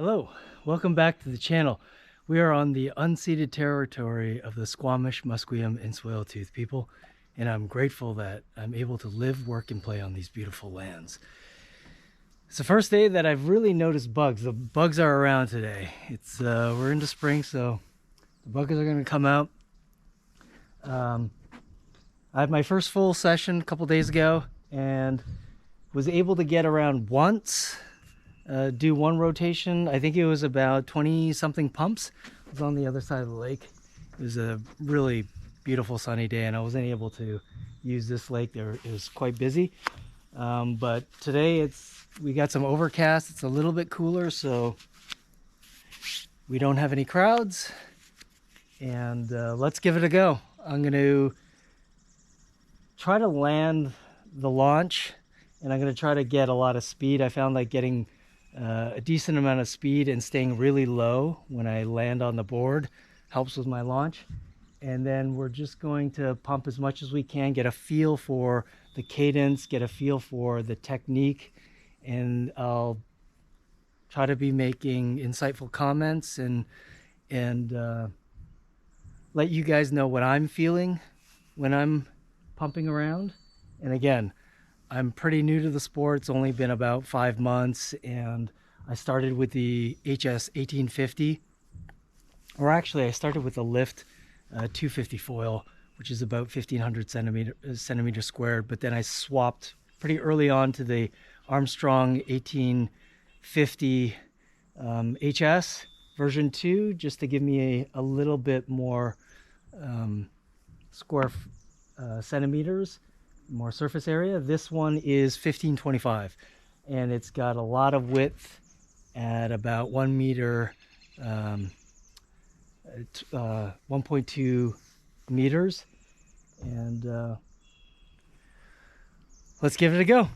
Hello, welcome back to the channel. We are on the unceded territory of the Squamish, Musqueam, and Tsleil-Waututh people, and I'm grateful that I'm able to live, work, and play on these beautiful lands. It's the first day that I've really noticed bugs. The bugs are around today. We're into spring, so the bugs are going to come out. I had my first full session a couple days ago and was able to get around once. Do one rotation. I think it was about 20 something pumps. It was on the other side of the lake. It was a really beautiful sunny day and I wasn't able to use this lake there. It was quite busy. But today we got some overcast. It's a little bit cooler, so we don't have any crowds. And let's give it a go. I'm going to try to land the launch and I'm going to try to get a lot of speed. I found like getting a decent amount of speed and staying really low when I land on the board helps with my launch. And then we're just going to pump as much as we can, get a feel for the cadence, get a feel for the technique, and I'll try to be making insightful comments and let you guys know what I'm feeling when I'm pumping around. And again, I'm pretty new to the sport. It's only been about 5 months, and I started with the HS 1850, or actually I started with the Lift 250 foil, which is about 1500 centimeters squared, but then I swapped pretty early on to the Armstrong 1850 HS version 2, just to give me a little bit more square centimeters, more surface area. This one is 1525 and it's got a lot of width at about 1 meter, 1.2 meters, and let's give it a go.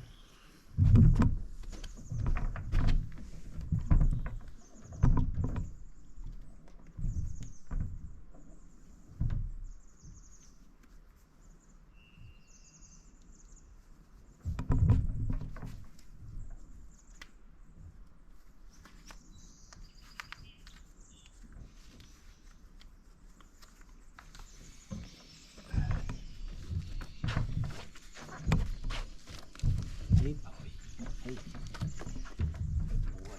Hey, puppy. Hey. Good boy.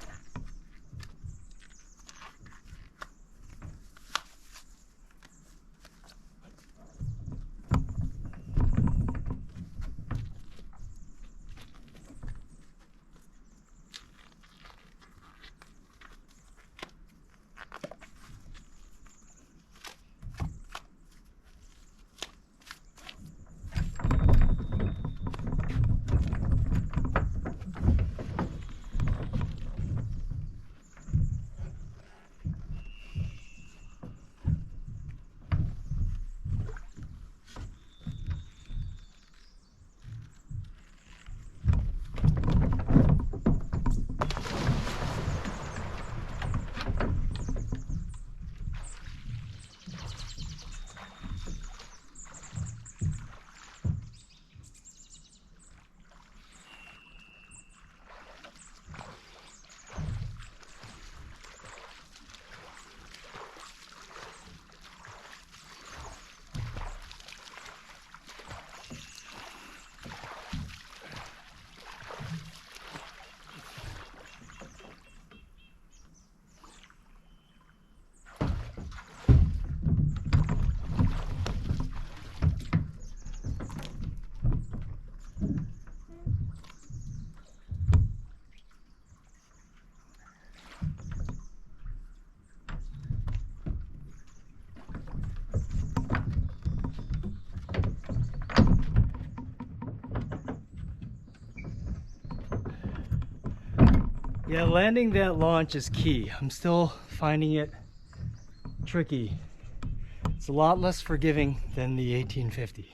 Yeah, landing that launch is key. I'm still finding it tricky. It's a lot less forgiving than the 1850.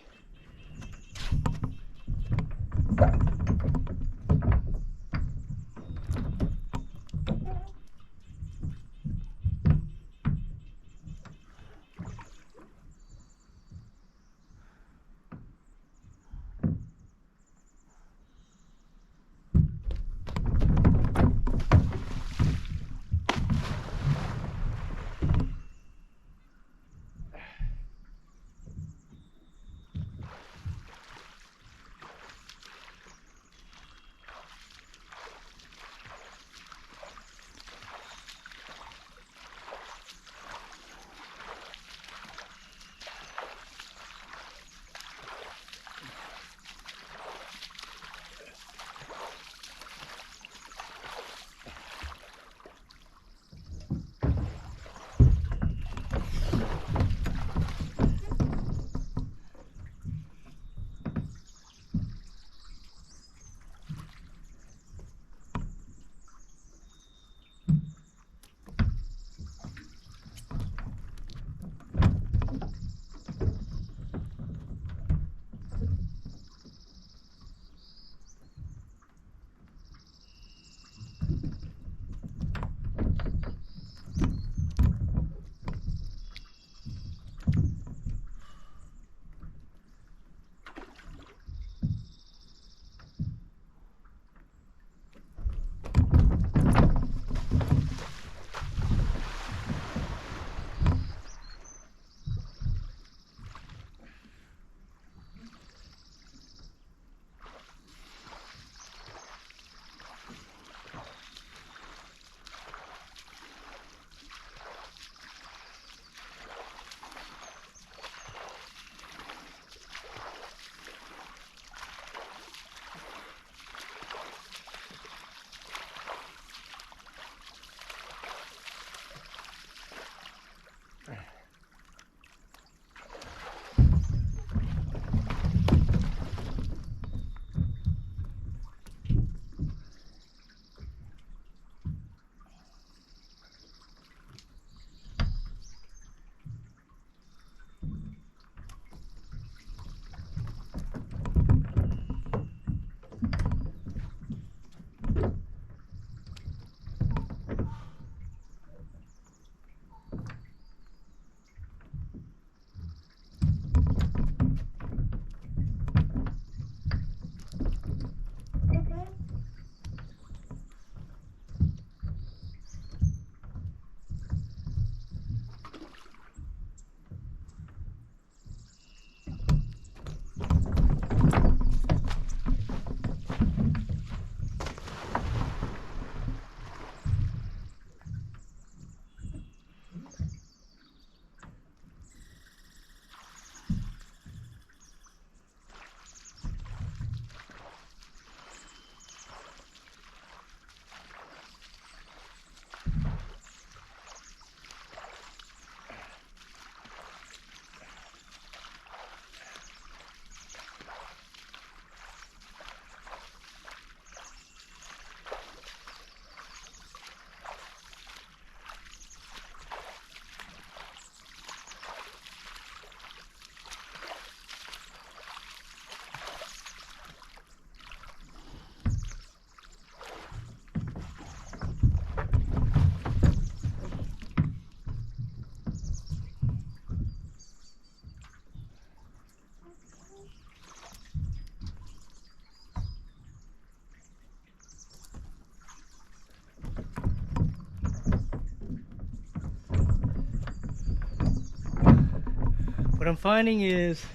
What I'm finding is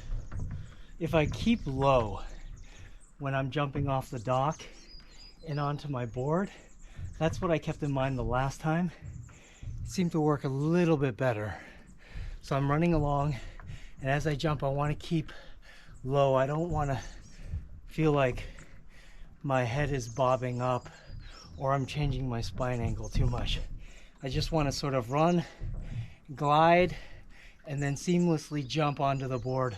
if I keep low when I'm jumping off the dock and onto my board, that's what I kept in mind the last time. It seemed to work a little bit better. So I'm running along, and as I jump, I want to keep low. I don't want to feel like my head is bobbing up or I'm changing my spine angle too much. I just want to sort of run, glide, and then seamlessly jump onto the board,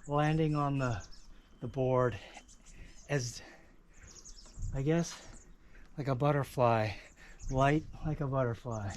landing on the board as, I guess, like a butterfly, light like a butterfly.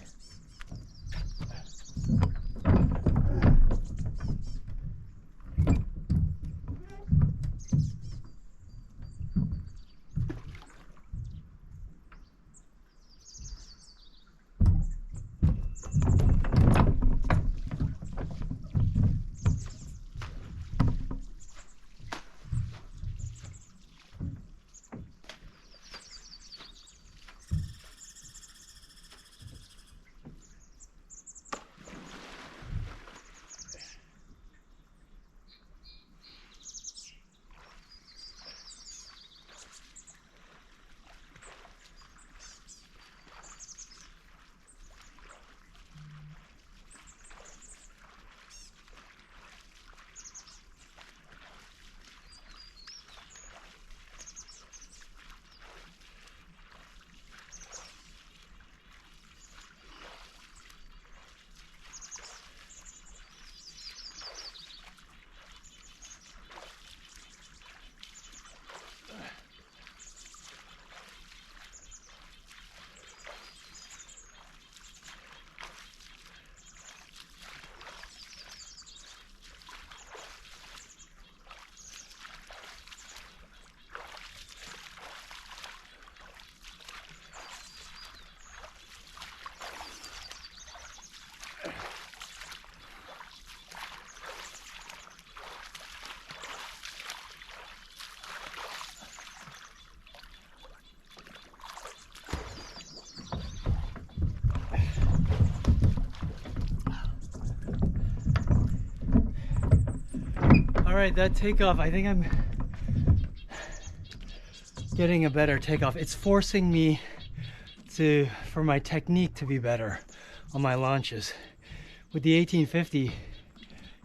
All right, that takeoff, I think I'm getting a better takeoff. It's forcing me for my technique to be better on my launches. With the 1850,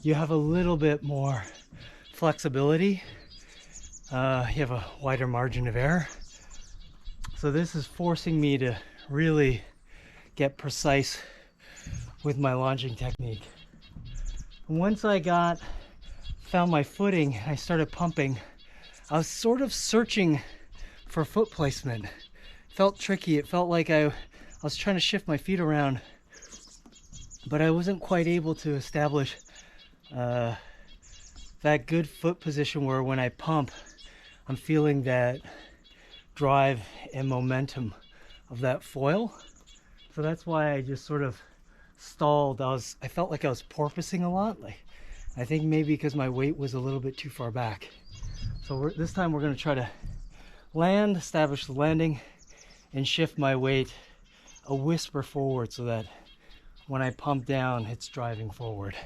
you have a little bit more flexibility. You have a wider margin of error. So this is forcing me to really get precise with my launching technique. And once I found my footing, I started pumping. I was sort of searching for foot placement. It felt tricky. It felt like I was trying to shift my feet around, but I wasn't quite able to establish that good foot position where when I pump, I'm feeling that drive and momentum of that foil. So that's why I just sort of stalled. I felt like I was porpoising a lot. I think maybe because my weight was a little bit too far back. So this time we're going to try to land, establish the landing, and shift my weight a whisper forward so that when I pump down, it's driving forward.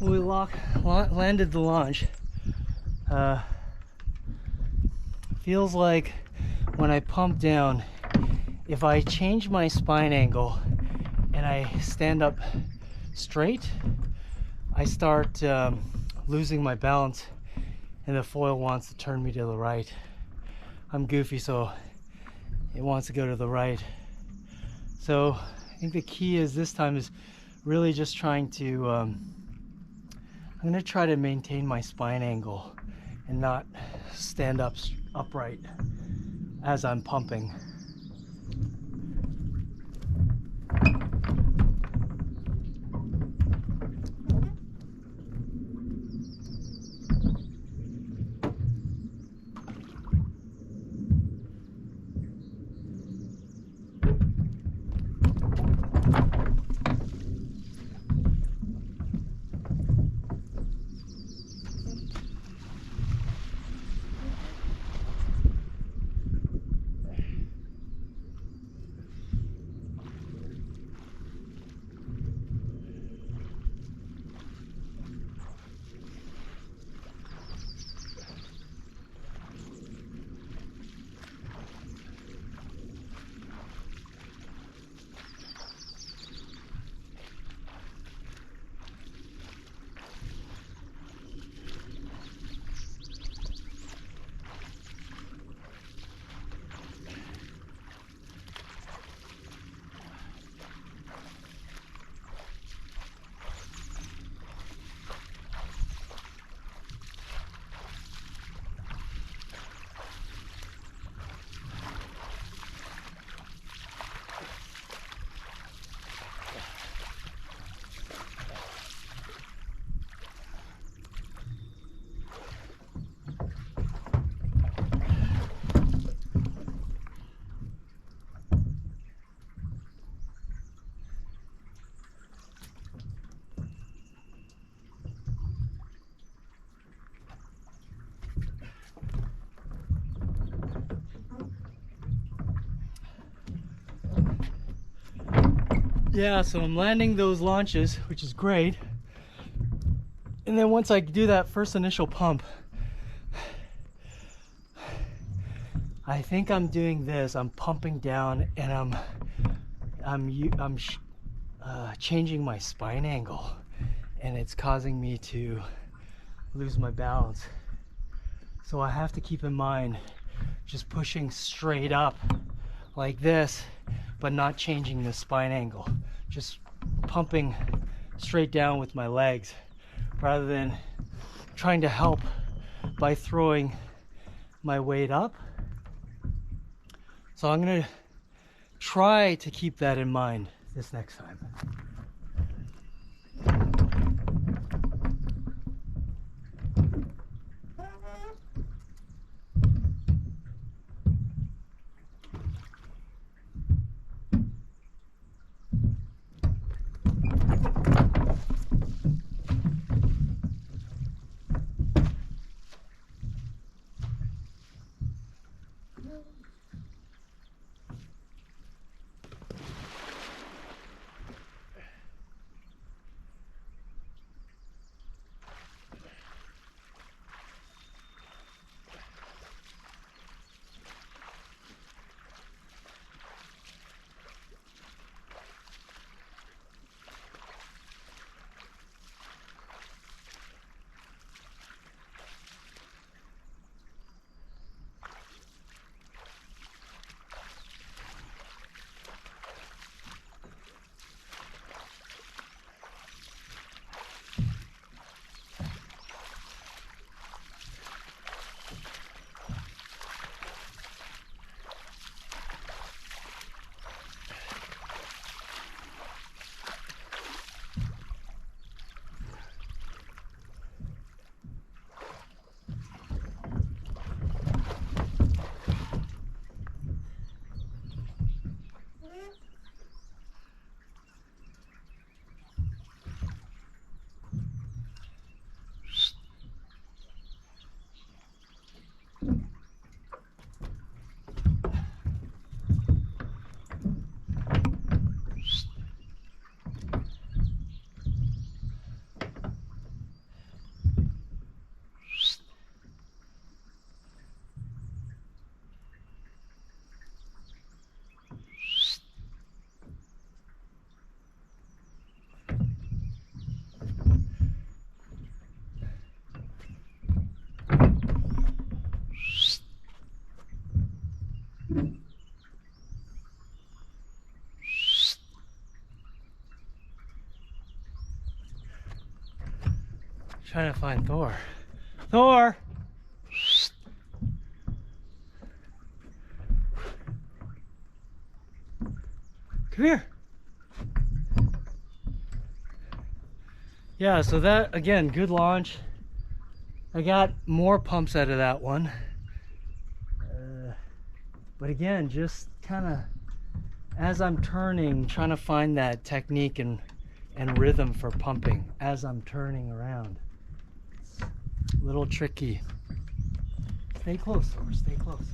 we landed the launch. Feels like when I pump down, if I change my spine angle and I stand up straight, I start losing my balance and the foil wants to turn me to the right. I'm goofy, so it wants to go to the right. So I think the key is this time is really just trying to, I'm going to try to maintain my spine angle and not stand up upright as I'm pumping. Yeah, so I'm landing those launches, which is great. And then once I do that first initial pump, I think I'm doing this. I'm pumping down and I'm changing my spine angle, and it's causing me to lose my balance. So I have to keep in mind just pushing straight up like this, but not changing the spine angle. Just pumping straight down with my legs rather than trying to help by throwing my weight up. So I'm gonna try to keep that in mind this next time. Trying to find Thor. Thor! Come here. Yeah, so that, again, good launch. I got more pumps out of that one. But again, just kind of as I'm turning, trying to find that technique and rhythm for pumping as I'm turning around. It's a little tricky. Stay close, Thor, stay close.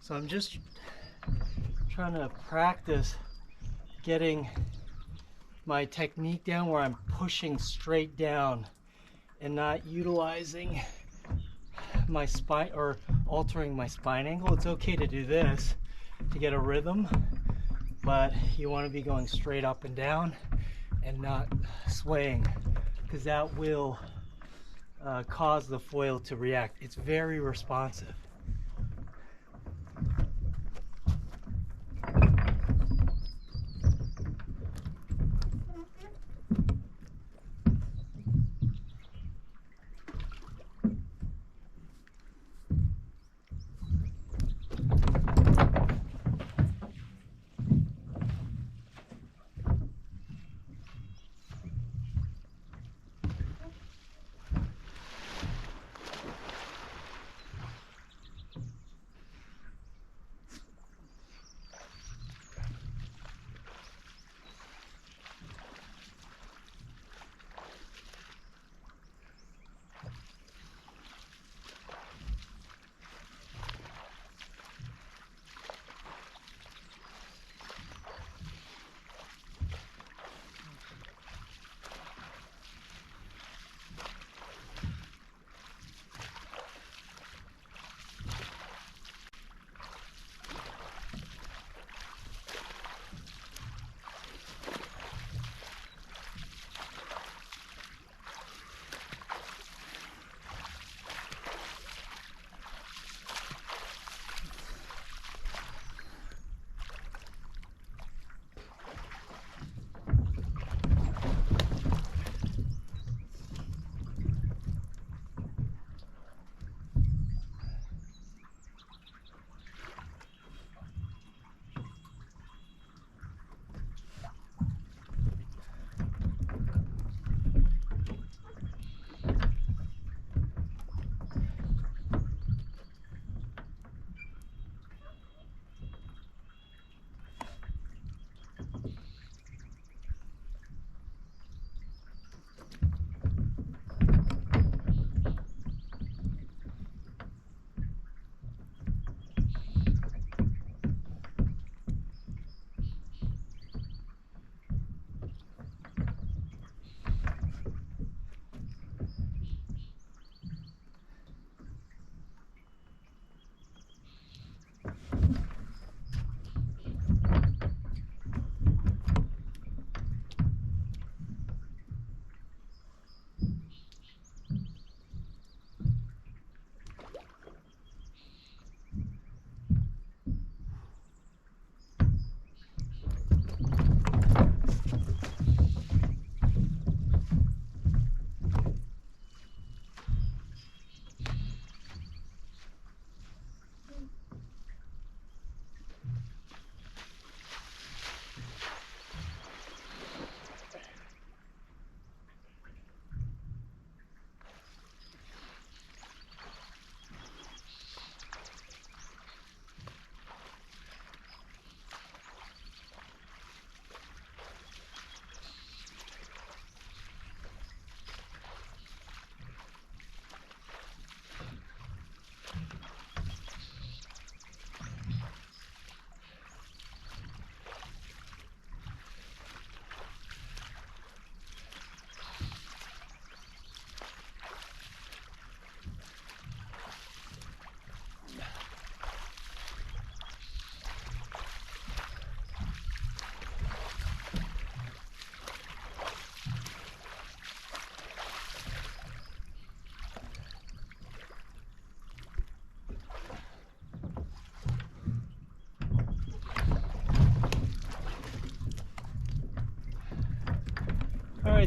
So I'm just trying to practice getting my technique down where I'm pushing straight down and not utilizing my spine or altering my spine angle. It's okay to do this to get a rhythm, but you want to be going straight up and down and not swaying, because that will cause the foil to react. It's very responsive.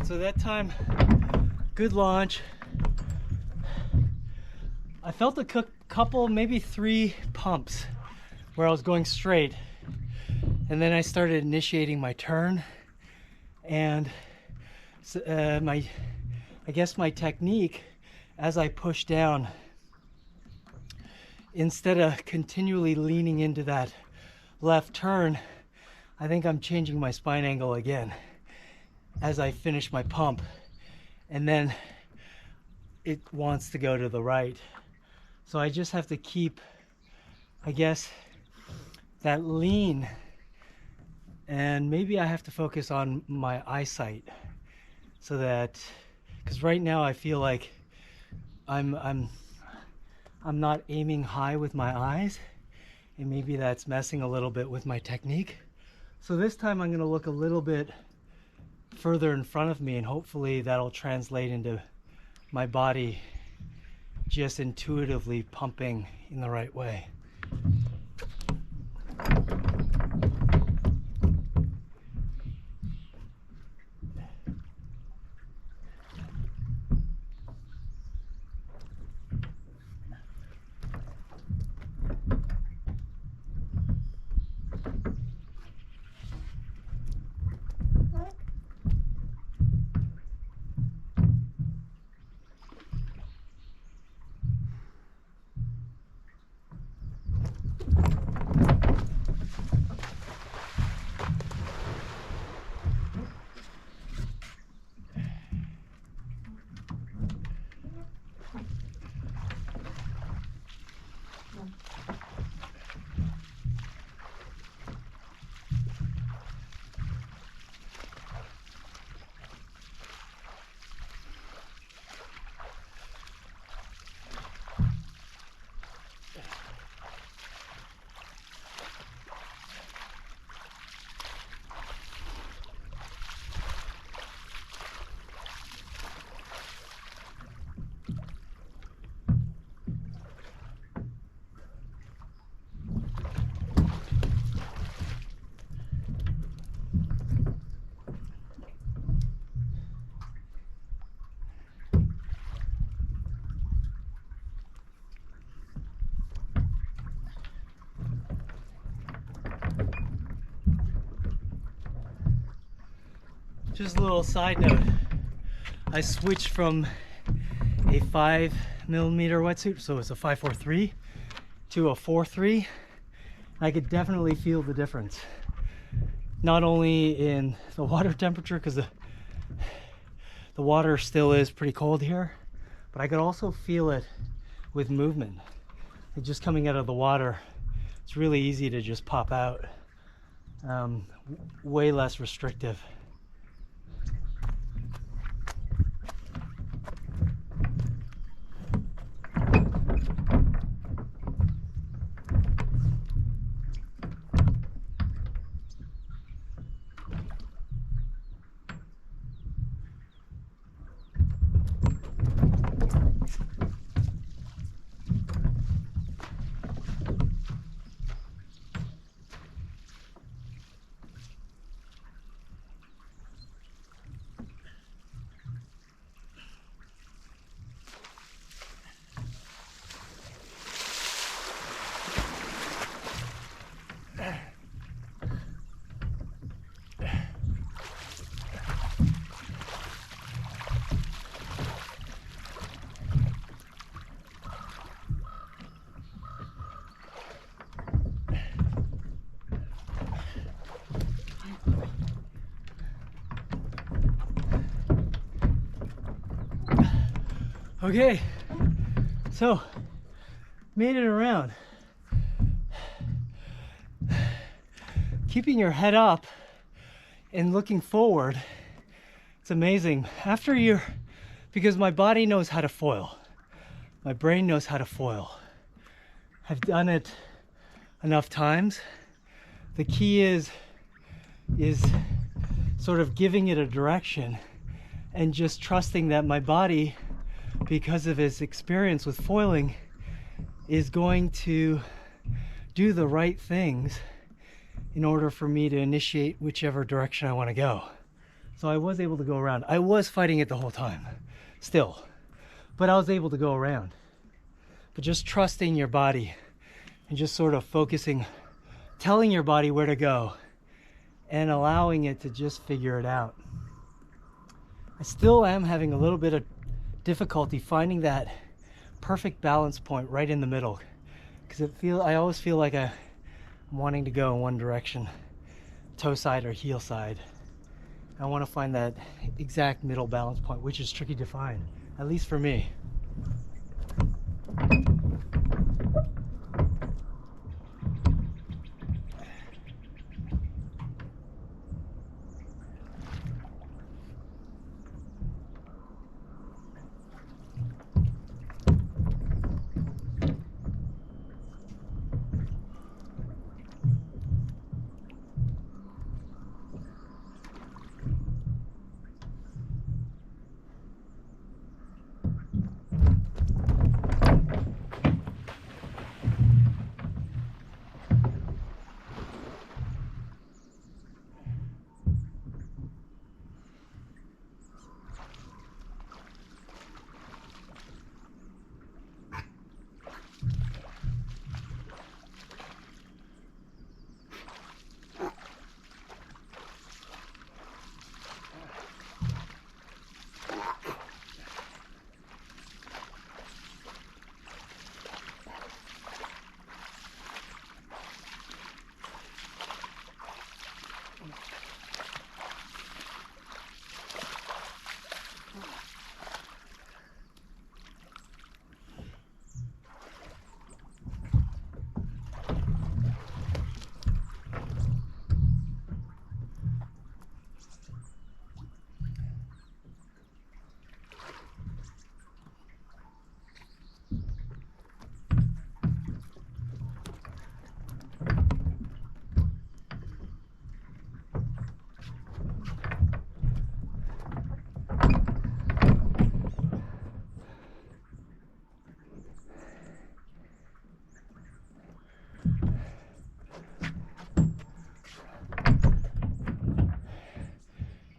right, so that time, good launch. I felt a couple, maybe 3 pumps where I was going straight, and then I started initiating my turn, and I guess my technique as I push down, instead of continually leaning into that left turn, I think I'm changing my spine angle again as I finish my pump, and then it wants to go to the right. So I just have to keep, I guess, that lean, and maybe I have to focus on my eyesight, so that, because right now I feel like I'm not aiming high with my eyes, and maybe that's messing a little bit with my technique. So this time I'm going to look a little bit further in front of me, and hopefully that'll translate into my body just intuitively pumping in the right way. Just a little side note, I switched from a 5mm wetsuit, so it's a 543, to a 4.3. I could definitely feel the difference. Not only in the water temperature, because the water still is pretty cold here, but I could also feel it with movement. Like just coming out of the water, it's really easy to just pop out. Way less restrictive. Okay, so made it around. Keeping your head up and looking forward, it's amazing. Because my body knows how to foil. My brain knows how to foil. I've done it enough times. The key is sort of giving it a direction and just trusting that my body, because of its experience with foiling, is going to do the right things in order for me to initiate whichever direction I want to go. So I was able to go around. I was fighting it the whole time, still, but I was able to go around. But just trusting your body and just sort of focusing, telling your body where to go and allowing it to just figure it out. I still am having a little bit of difficulty finding that perfect balance point right in the middle, because I always feel like I'm wanting to go in one direction, toe side or heel side. I want to find that exact middle balance point, which is tricky to find, at least for me.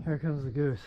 Here comes the goose.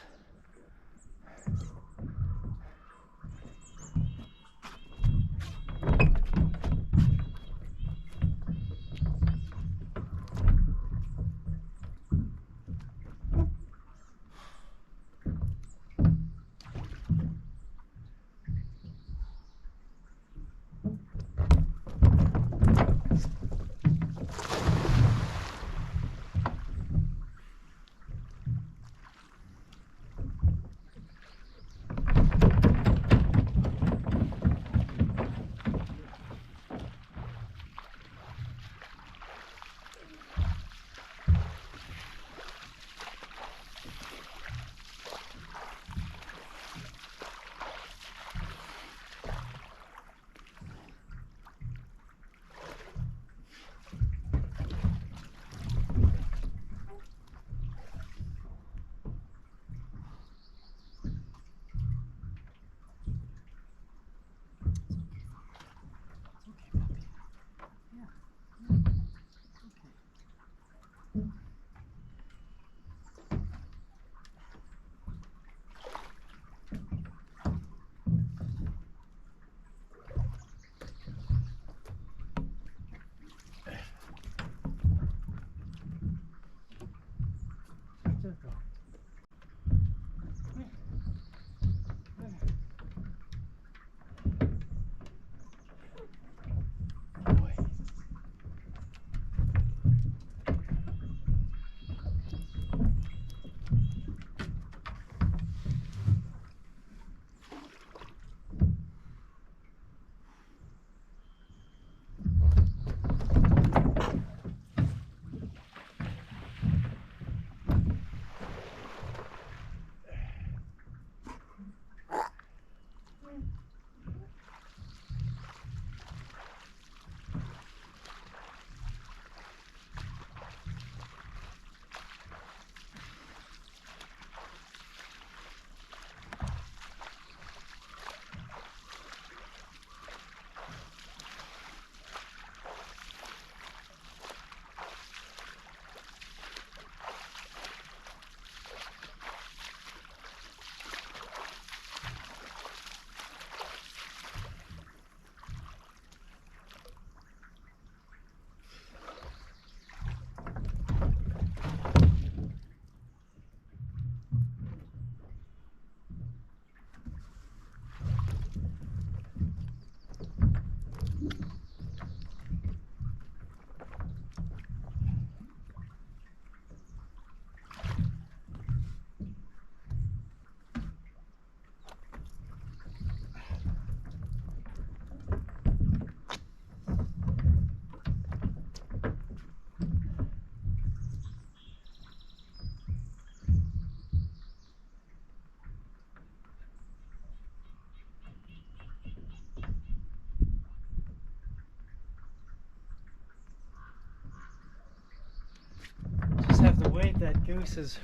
That goose is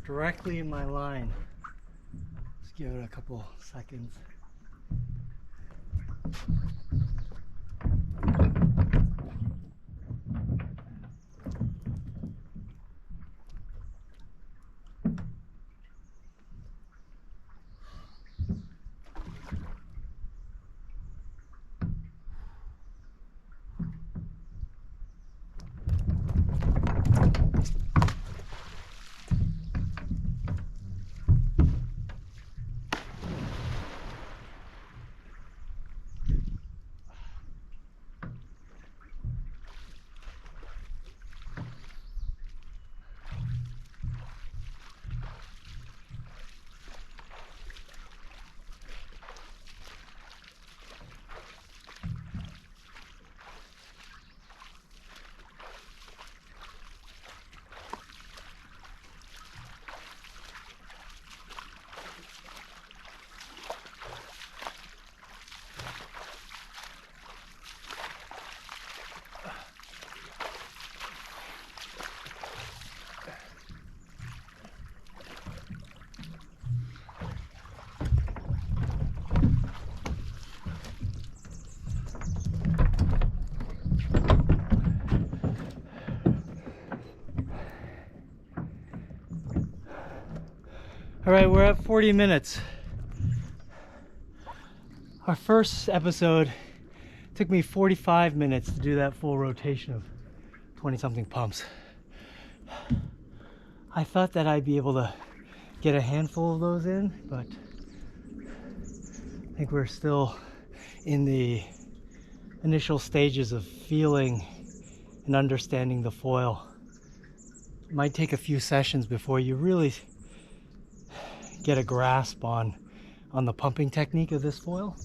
directly in my line. Let's give it a couple seconds. All right, we're at 40 minutes. Our first episode took me 45 minutes to do that full rotation of 20 something pumps. I thought that I'd be able to get a handful of those in, but I think we're still in the initial stages of feeling and understanding the foil. It might take a few sessions before you really get a grasp on the pumping technique of this foil.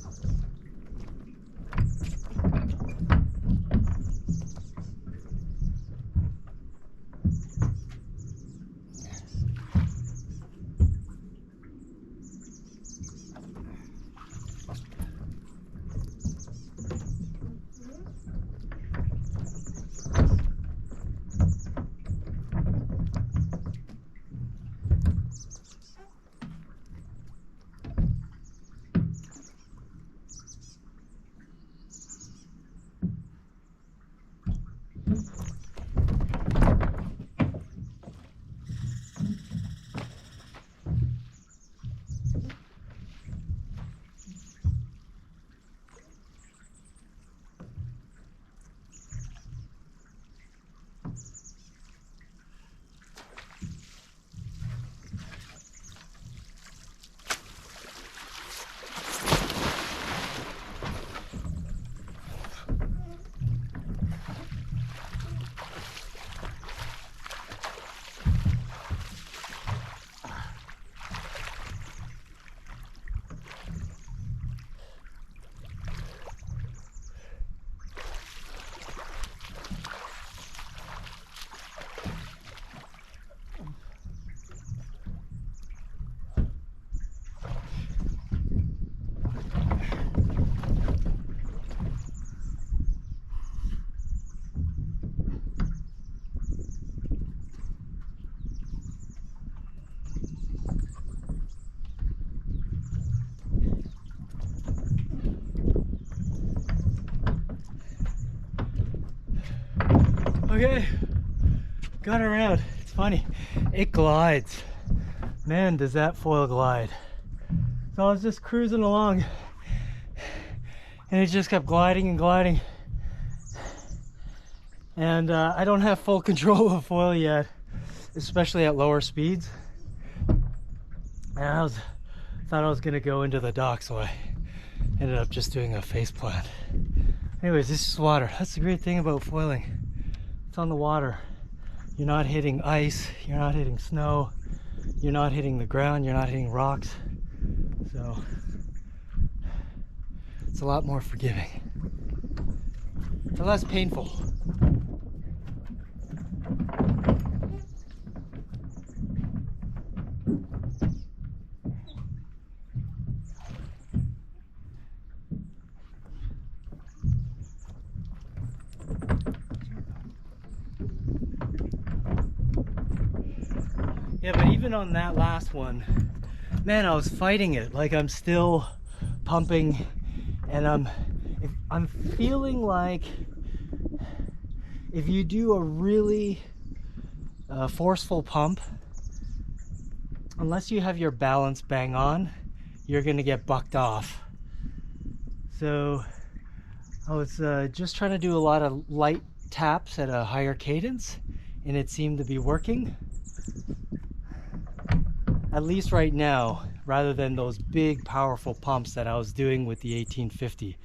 Okay, got around. It's funny, it glides. Man, does that foil glide. So I was just cruising along and it just kept gliding and gliding. And I don't have full control of foil yet, especially at lower speeds. And I thought I was gonna go into the dock, so I ended up just doing a face plant. Anyways, this is water. That's the great thing about foiling. It's on the water. You're not hitting ice, you're not hitting snow, you're not hitting the ground, you're not hitting rocks. So it's a lot more forgiving. It's less painful. Yeah, but even on that last one, man, I was fighting it. Like, I'm still pumping, and I'm feeling like if you do a really forceful pump, unless you have your balance bang on, you're gonna get bucked off. So I was just trying to do a lot of light taps at a higher cadence, and it seemed to be working, at least right now, rather than those big powerful pumps that I was doing with the 1850.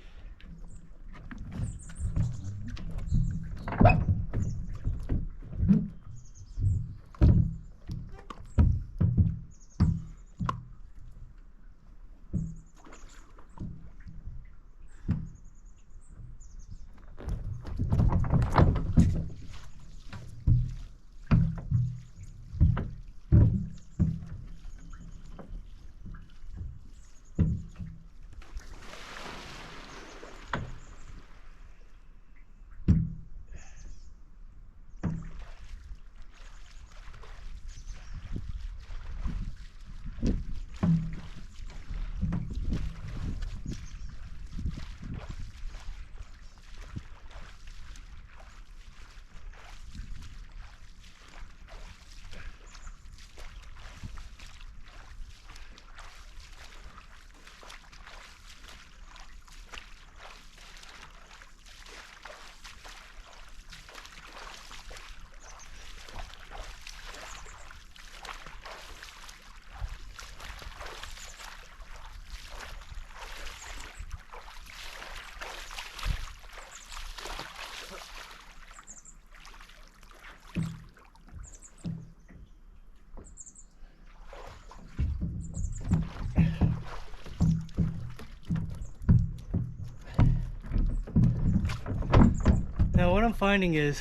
Now what I'm finding is,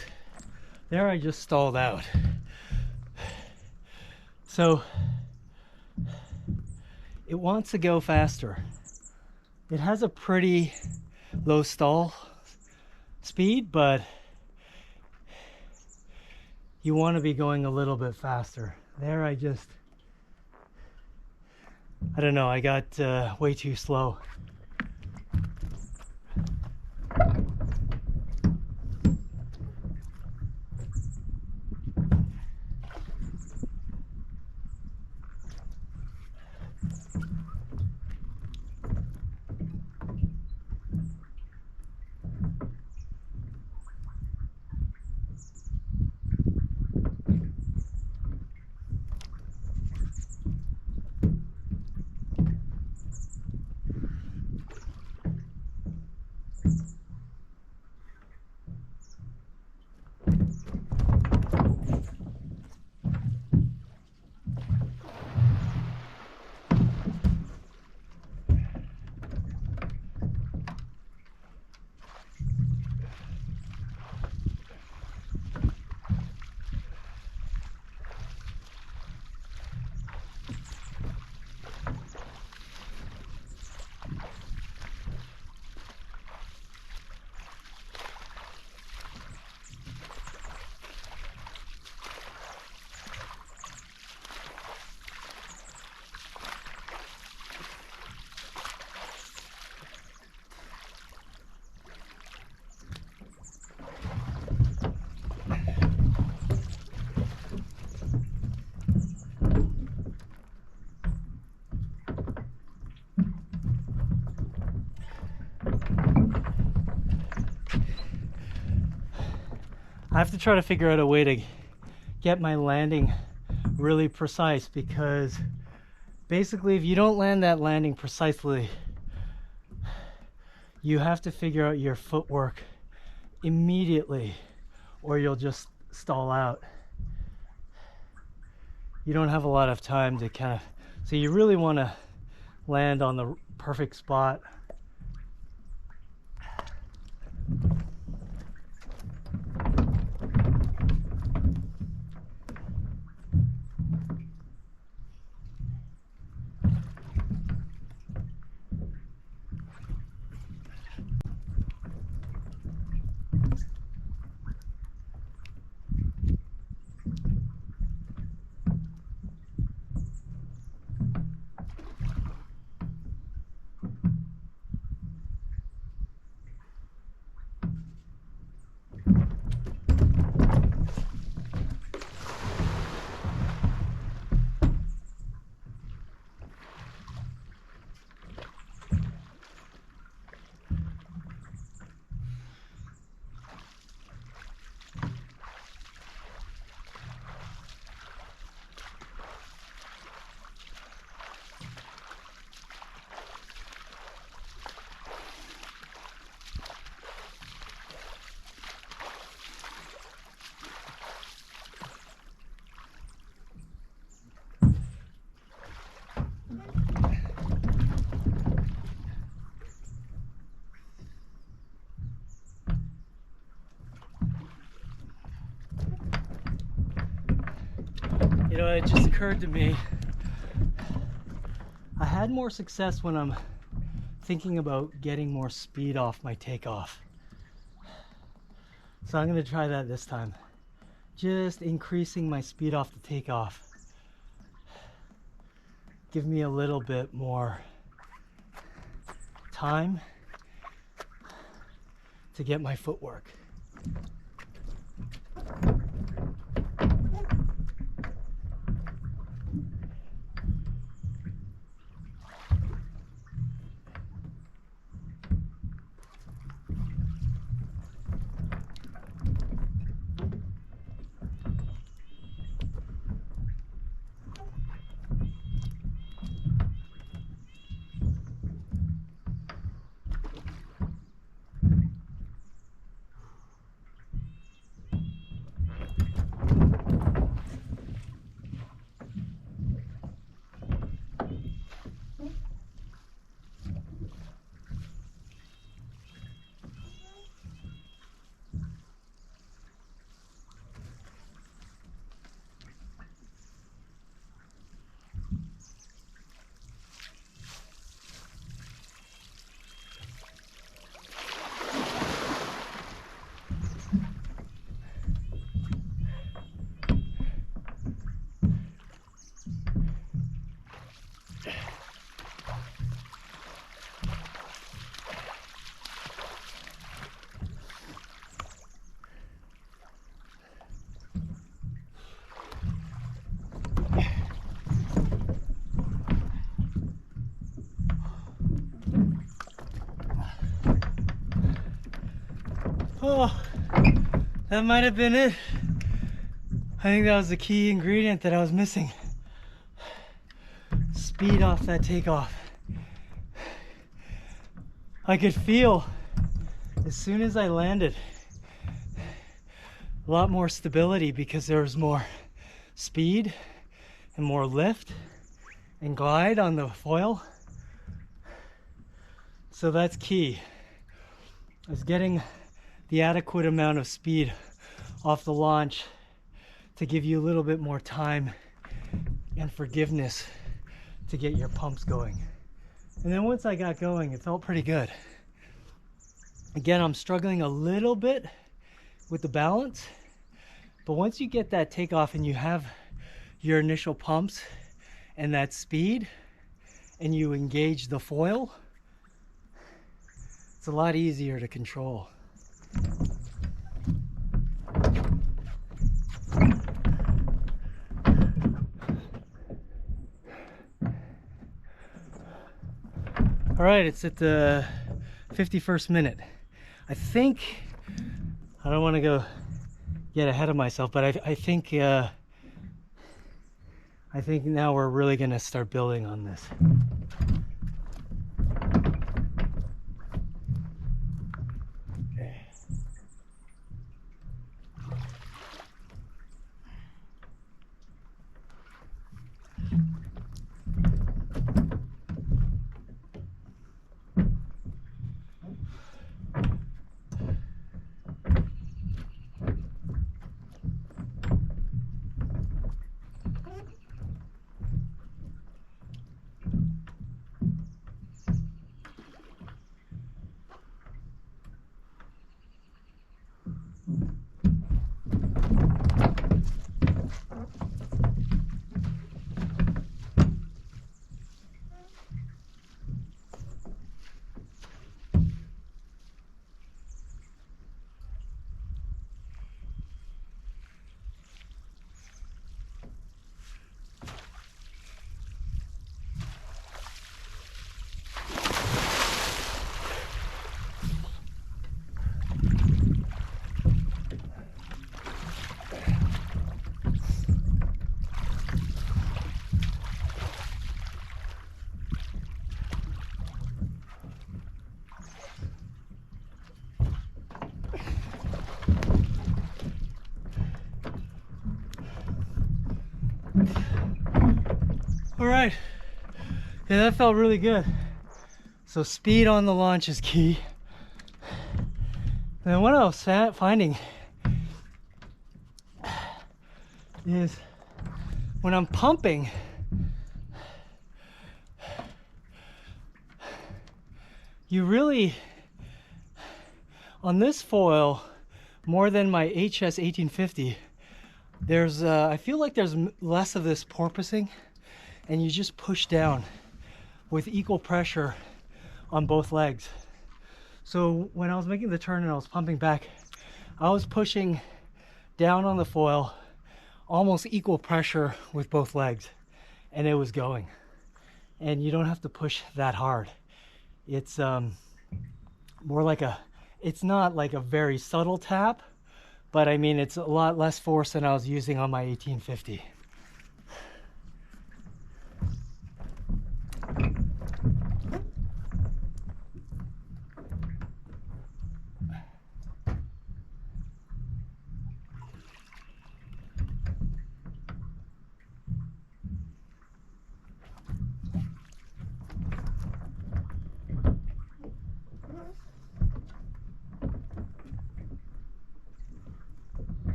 there I just stalled out. So it wants to go faster. It has a pretty low stall speed, but you want to be going a little bit faster. There I don't know, I got way too slow. I have to try to figure out a way to get my landing really precise, because basically if you don't land that landing precisely, you have to figure out your footwork immediately or you'll just stall out. You don't have a lot of time to so you really want to land on the perfect spot. You know, it just occurred to me, I had more success when I'm thinking about getting more speed off my takeoff. So I'm going to try that this time. Just increasing my speed off the takeoff. Give me a little bit more time to get my footwork. Oh, that might have been it. I think that was the key ingredient that I was missing. Speed off that takeoff. I could feel, as soon as I landed, a lot more stability because there was more speed and more lift and glide on the foil. So that's key. Is getting the adequate amount of speed off the launch to give you a little bit more time and forgiveness to get your pumps going. And then once I got going, it felt pretty good. Again, I'm struggling a little bit with the balance, but once you get that takeoff and you have your initial pumps and that speed and you engage the foil, it's a lot easier to control. All right, it's at the 51st minute. I think, I don't want to go get ahead of myself, but I think now we're really going to start building on this. All right, yeah, that felt really good. So speed on the launch is key. And what I was finding is when I'm pumping, you really, on this foil, more than my HS 1850, there's, I feel like there's less of this porpoising, and you just push down with equal pressure on both legs. So when I was making the turn and I was pumping back, I was pushing down on the foil, almost equal pressure with both legs, and it was going. And you don't have to push that hard. It's more like it's not like a very subtle tap, but I mean, it's a lot less force than I was using on my 1850.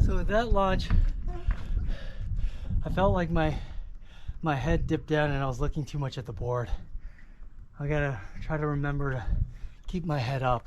So with that launch, I felt like my head dipped down and I was looking too much at the board. I gotta try to remember to keep my head up.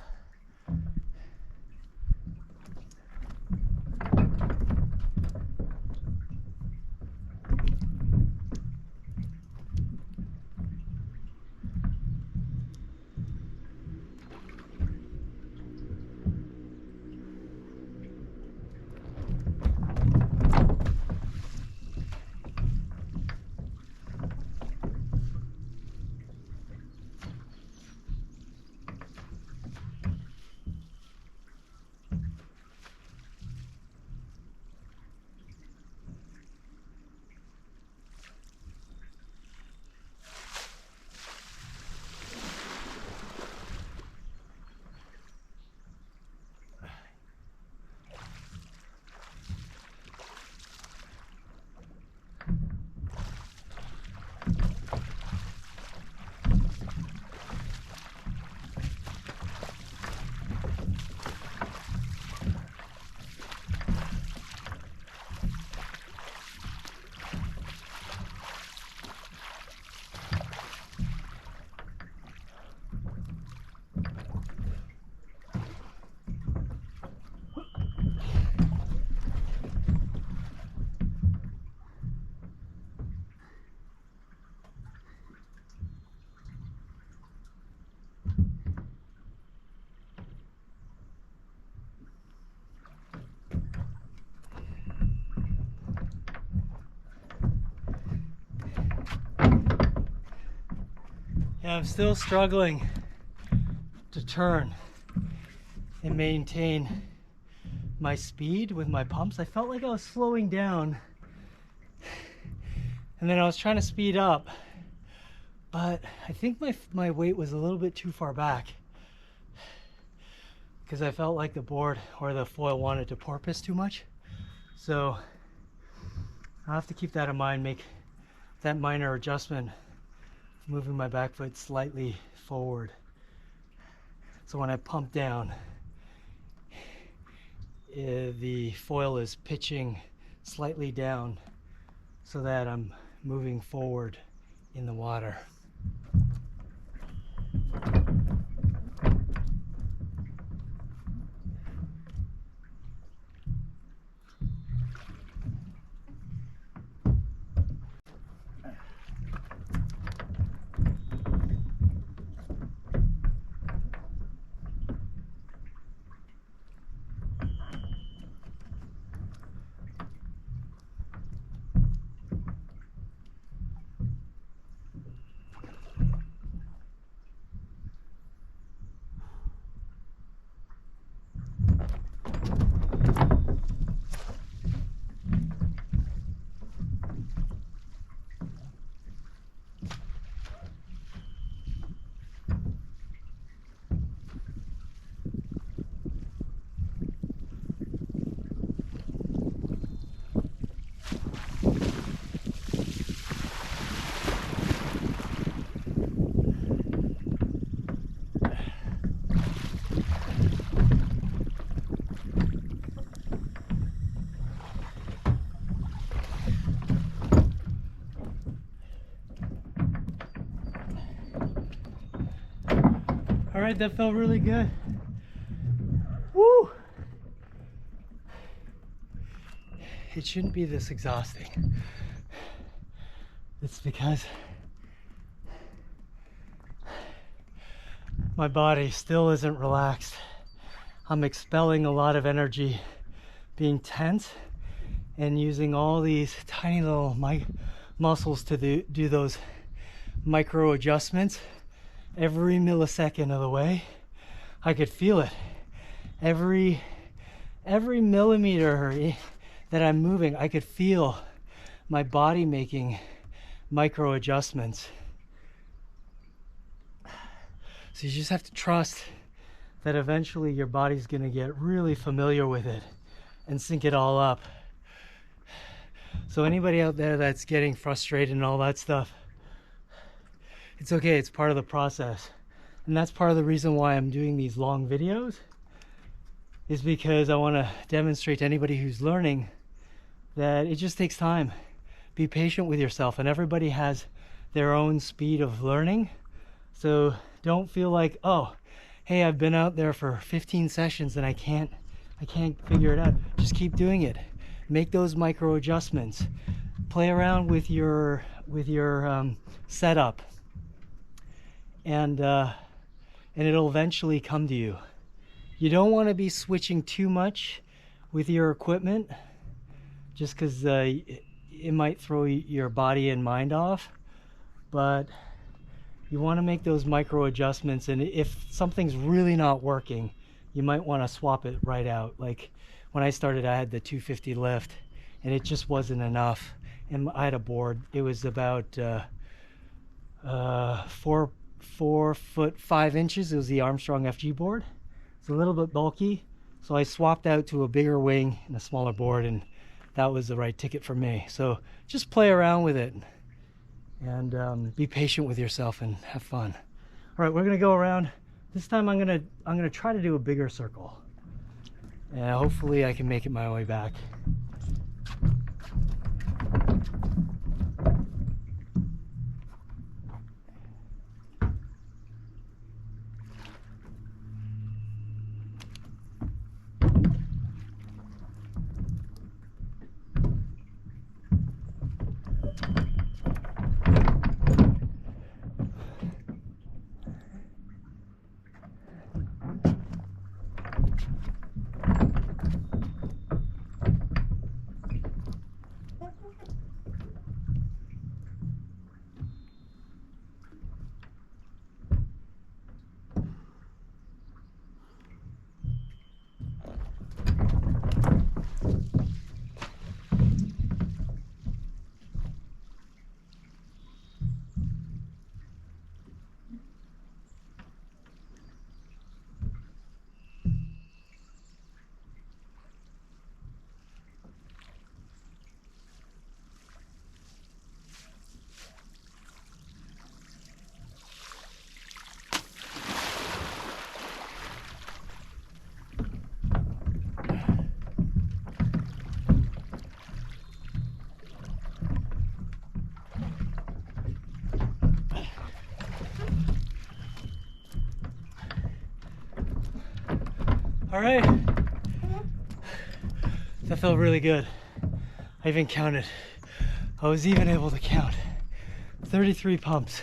Yeah, I'm still struggling to turn and maintain my speed with my pumps. I felt like I was slowing down, And then I was trying to speed up, but I think my weight was a little bit too far back because I felt like the board or the foil wanted to porpoise too much. So I'll have to keep that in mind, make that minor adjustment, moving my back foot slightly forward. So when I pump down, the foil is pitching slightly down so that I'm moving forward in the water. All right, that felt really good. Woo! It shouldn't be this exhausting. It's because my body still isn't relaxed. I'm expelling a lot of energy, being tense and using all these tiny little muscles to do those micro adjustments every millisecond of the way. I could feel it. Every millimeter that I'm moving, I could feel my body making micro adjustments. So you just have to trust that eventually your body's going to get really familiar with it and sync it all up. So anybody out there that's getting frustrated and all that stuff, it's okay, it's part of the process. And that's part of the reason why I'm doing these long videos, is because I want to demonstrate to anybody who's learning that it just takes time. Be patient with yourself, and everybody has their own speed of learning. So don't feel like, oh, hey, I've been out there for 15 sessions and I can't figure it out. Just keep doing it. Make those micro adjustments. Play around with your setup. And it'll eventually come to you. You don't want to be switching too much with your equipment, just because it might throw your body and mind off. But you want to make those micro adjustments, and if something's really not working, you might want to swap it right out. Like when I started, I had the 250 lift, and it just wasn't enough. And I had a board. It was about 4 foot 5 inches. It was the Armstrong FG board. It's a little bit bulky, so I swapped out to a bigger wing and a smaller board, and that was the right ticket for me. So just play around with it and be patient with yourself and have fun. All right, we're gonna go around. This time I'm gonna try to do a bigger circle, and hopefully I can make it my way back. All right. That felt really good. I even counted. I was even able to count 33 pumps.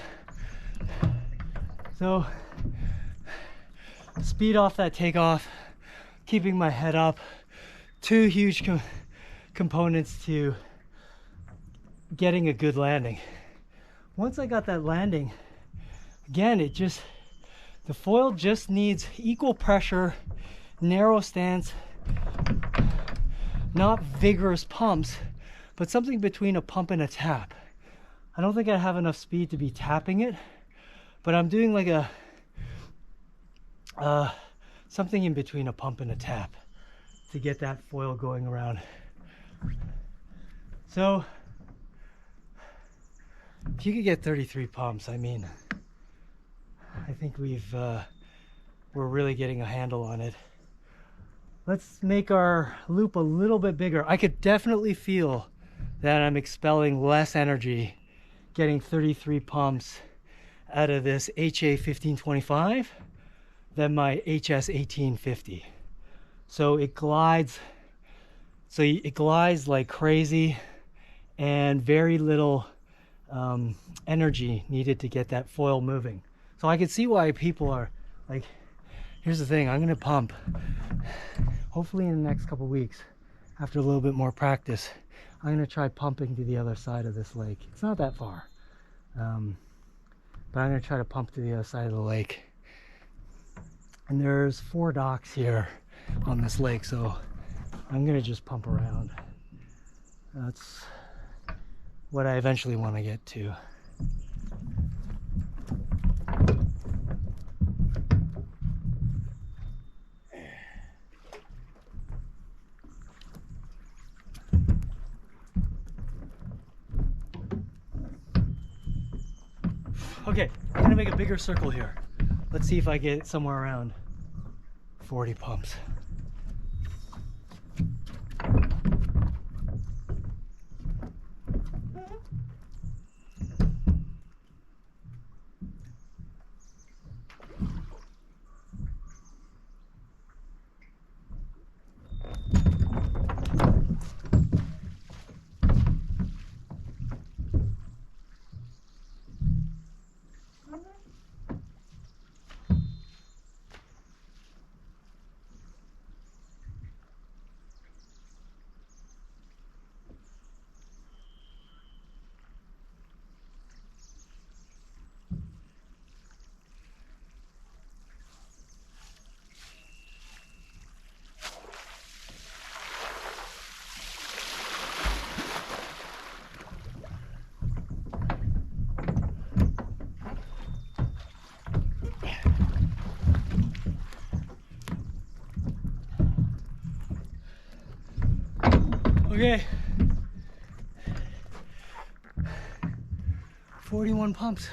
So speed off that takeoff, keeping my head up. Two huge components to getting a good landing. Once I got that landing, again, the foil just needs equal pressure, narrow stance, not vigorous pumps, but something between a pump and a tap. I don't think I have enough speed to be tapping it, but I'm doing like a something in between a pump and a tap to get that foil going around. So if you could get 33 pumps, I mean, I think we're really getting a handle on it. Let's make our loop a little bit bigger. I could definitely feel that I'm expelling less energy getting 33 pumps out of this HA 1525 than my HS 1850. So it glides like crazy, and very little energy needed to get that foil moving. So I could see why people are like, here's the thing, I'm gonna pump. Hopefully in the next couple weeks, after a little bit more practice, I'm gonna try pumping to the other side of this lake. It's not that far, but I'm gonna try to pump to the other side of the lake. And there's 4 docks here on this lake, so I'm gonna just pump around. That's what I eventually want to get to. Okay, I'm gonna make a bigger circle here. Let's see if I get somewhere around 40 pumps. Okay, 41 pumps.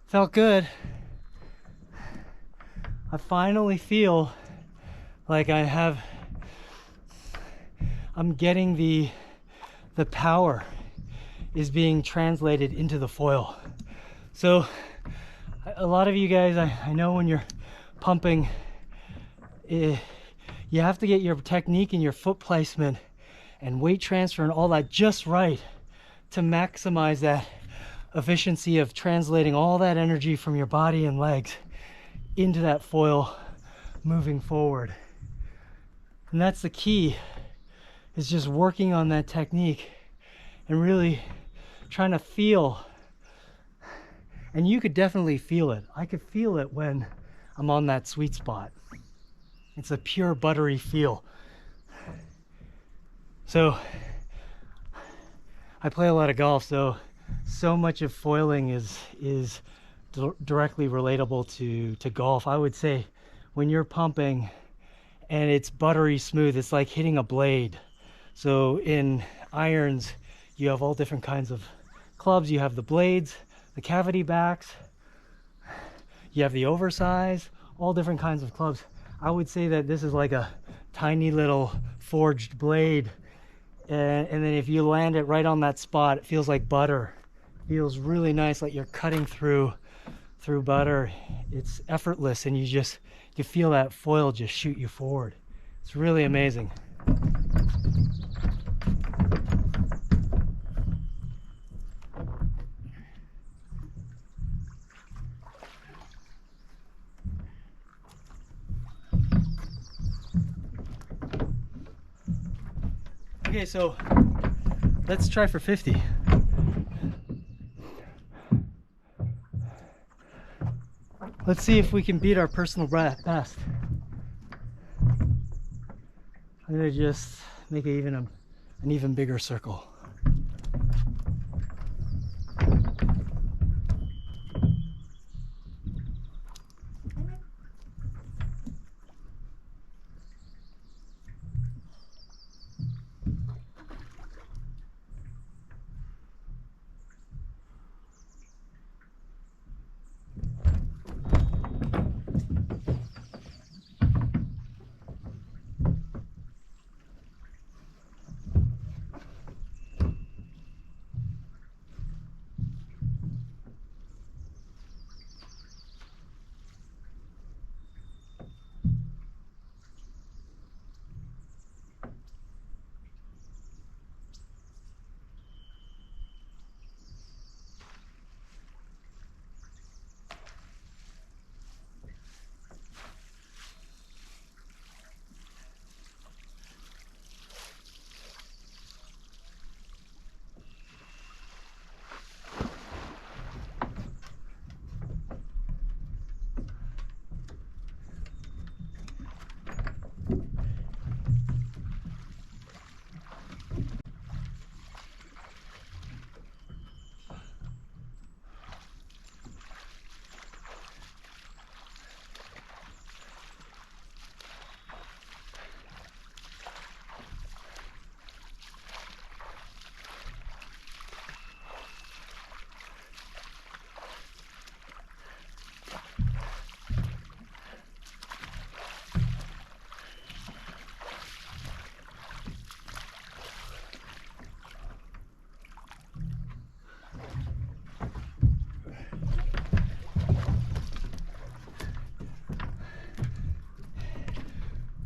Felt good. I finally feel like I'm getting the power is being translated into the foil. So a lot of you guys, I know when you're pumping, you have to get your technique and your foot placement and weight transfer and all that just right to maximize that efficiency of translating all that energy from your body and legs into that foil moving forward. And that's the key, is just working on that technique and really trying to feel. And you could definitely feel it. I could feel it when I'm on that sweet spot. It's a pure buttery feel. So I play a lot of golf, so much of foiling is directly relatable to golf. I would say when you're pumping and it's buttery smooth, it's like hitting a blade. So in irons, you have all different kinds of clubs. You have the blades, the cavity backs, you have the oversize, all different kinds of clubs. I would say that this is like a tiny little forged blade, and then if you land it right on that spot, it feels like butter. It feels really nice, like you're cutting through butter. It's effortless, and you feel that foil just shoot you forward. It's really amazing. Okay, so let's try for 50. Let's see if we can beat our personal best. I'm gonna just make it an even bigger circle.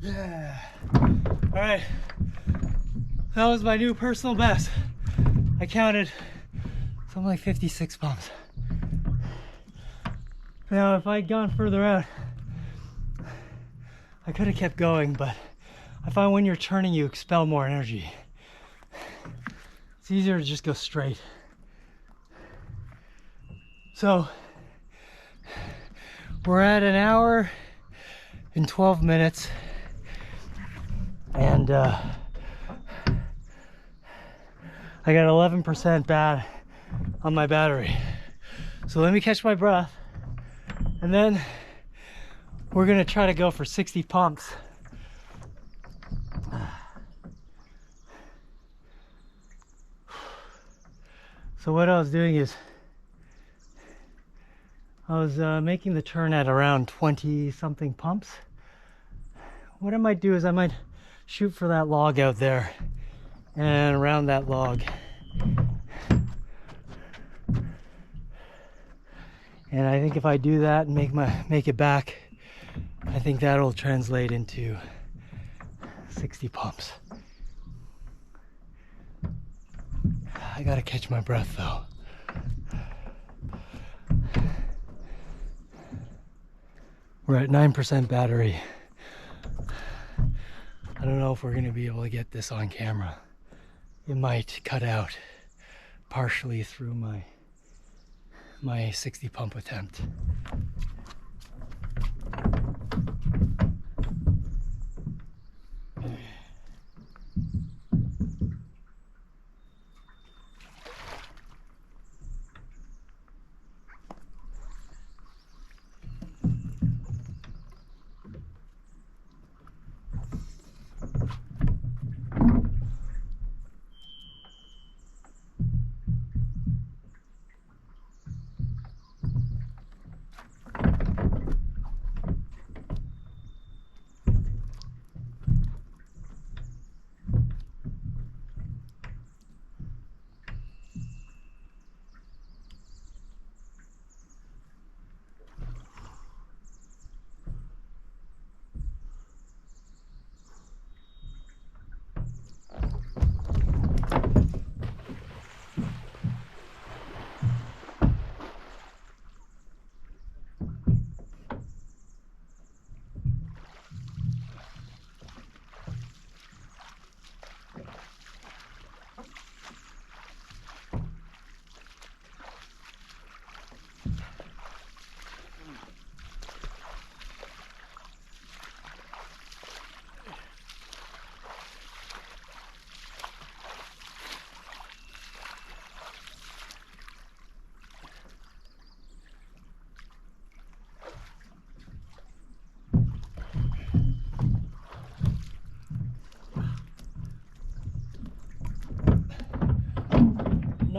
Yeah. All right. That was my new personal best. I counted something like 56 pumps. Now, if I'd gone further out, I could have kept going, but I find when you're turning, you expel more energy. It's easier to just go straight. So, we're at an hour and 12 minutes. And I got 11% bad on my battery. So let me catch my breath, and then we're gonna try to go for 60 pumps. So what I was doing is I was making the turn at around 20 something pumps. What I might do is I might shoot for that log out there and around that log. And I think if I do that and make it back, I think that'll translate into 60 pumps. I gotta catch my breath though. We're at 9% battery. I don't know if we're gonna be able to get this on camera. It might cut out partially through my 60 pump attempt.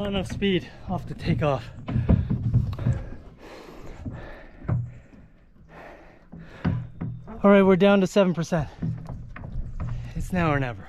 Not enough speed. I'll have to take off. All right, we're down to 7%. It's now or never.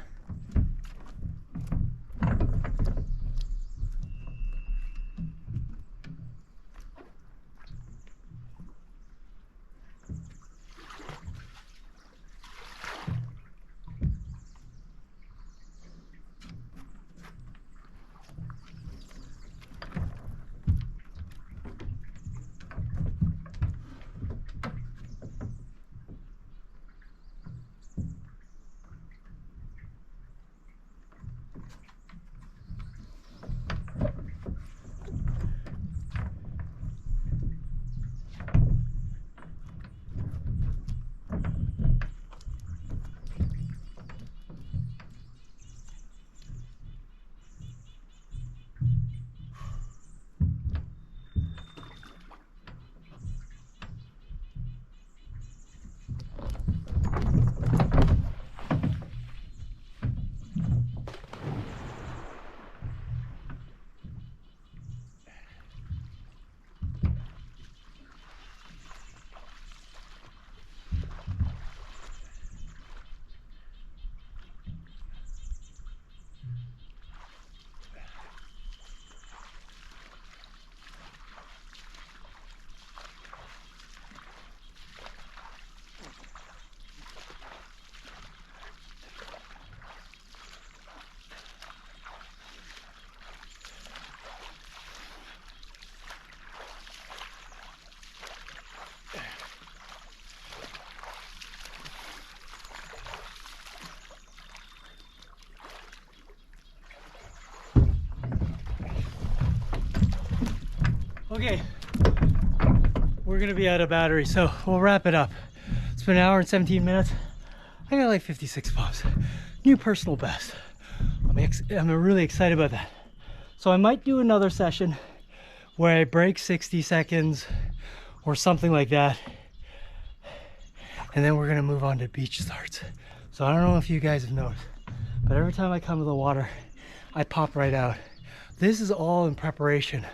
Okay, we're gonna be out of battery, so we'll wrap it up. It's been an hour and 17 minutes. I got like 56 pumps. New personal best. I'm really excited about that. So I might do another session where I break 60 seconds or something like that. And then we're gonna move on to beach starts. So I don't know if you guys have noticed, but every time I come to the water, I pop right out. This is all in preparation